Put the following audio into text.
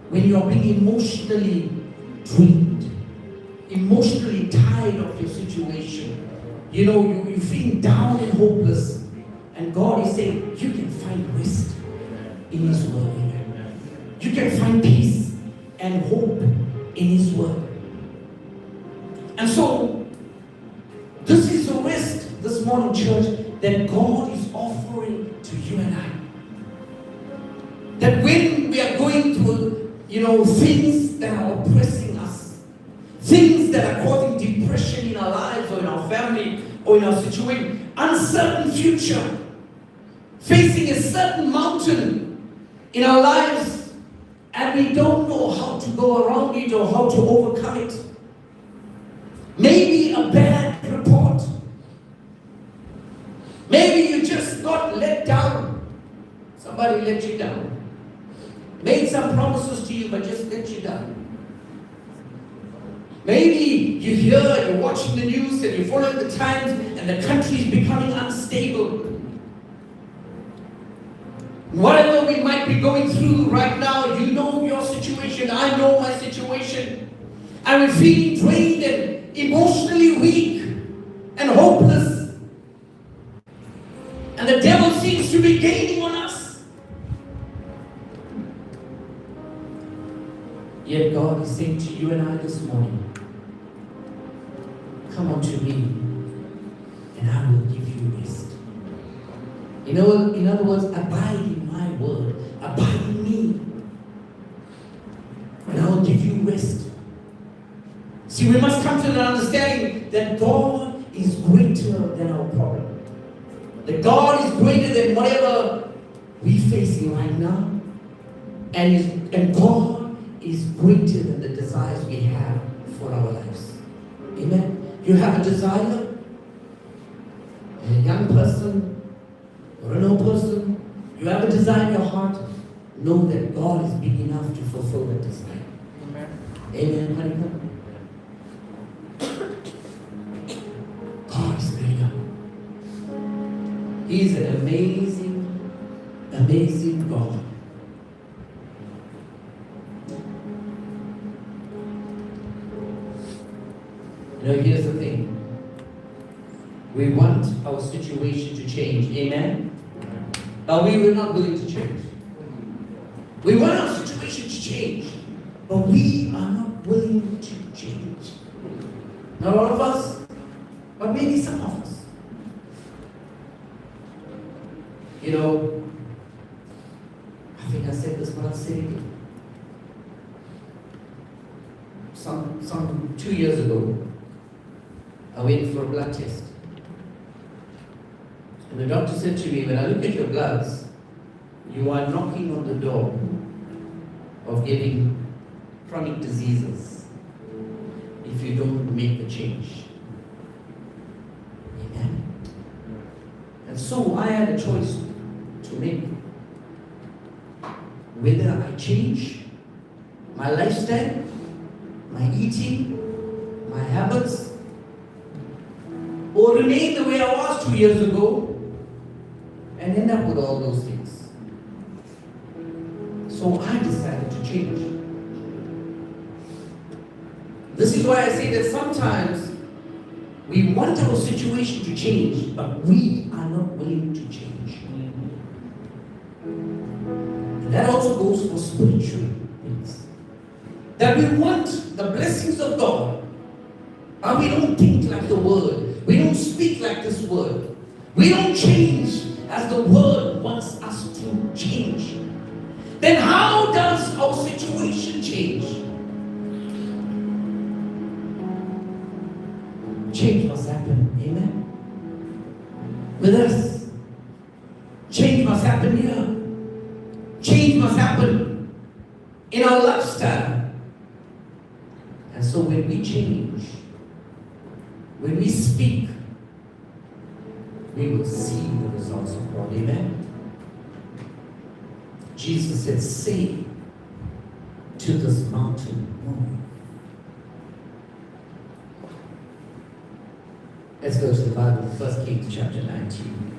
when you are being emotionally drained, emotionally tired of your situation, you're feeling down and hopeless, and God is saying, you can find rest in His Word. You can find peace and hope in His Word. And so, this is the rest this morning, church, that God is offering to you and I. That when we are going through, things that are oppressing us, things that are causing depression in our lives or in our family or in our situation, uncertain future, facing a certain mountain in our lives, and we don't know how to go around it or how to overcome it. Maybe a bad report. Maybe you just got let down. Somebody let you down. Made some promises to you, but just let you down. Maybe you're watching the news and you're following the times, and the country is becoming unstable. Whatever we might be going through right now, you know your situation, I know my situation. And we're feeling drained and emotionally weak and hopeless. And the devil seems to be gaining on us. Yet God is saying to you and I this morning, come unto me and I will give you rest. In other words, abide in my word. Abide in me. And I will give you rest. See, we must come to the understanding that God is greater than our problem. That God is greater than whatever we're facing right now. And God is greater than the desires we have for our lives. Amen. You have a desire, a young person, or an old person, you have a desire in your heart, know that God is big enough to fulfill that desire. Amen. Amen, honeycomb. God is bigger. He's an amazing, amazing God. Here's the thing. We want our situation to change. Amen? But we were not willing to change. We want our situation to change, but we are not willing to change. Not all of us, but maybe some of us. I think I said this, but I'll say it again. Some 2 years ago, I went for a blood test. And the doctor said to me, when I look at your bloods, you are knocking on the door of getting chronic diseases if you don't make the change. Amen. And so I had a choice to make. Whether I change my lifestyle, my eating, my habits, or remain the way I was 2 years ago and end up with all those things. So I decided to change. This is why I say that sometimes we want our situation to change, but we are not willing to change. And that also goes for spiritual things. That we want the blessings of God, but we don't think like the Word. We don't speak like this Word. We don't change as the Word wants us to change. Then how does our situation change? Change must happen. Amen. With us. Change must happen here. Change must happen in our lifestyle. And so when we change, when we speak, we will see the results of God. Amen. Jesus said, say to this mountain, move. Let's go to the Bible, 1 Kings chapter 19.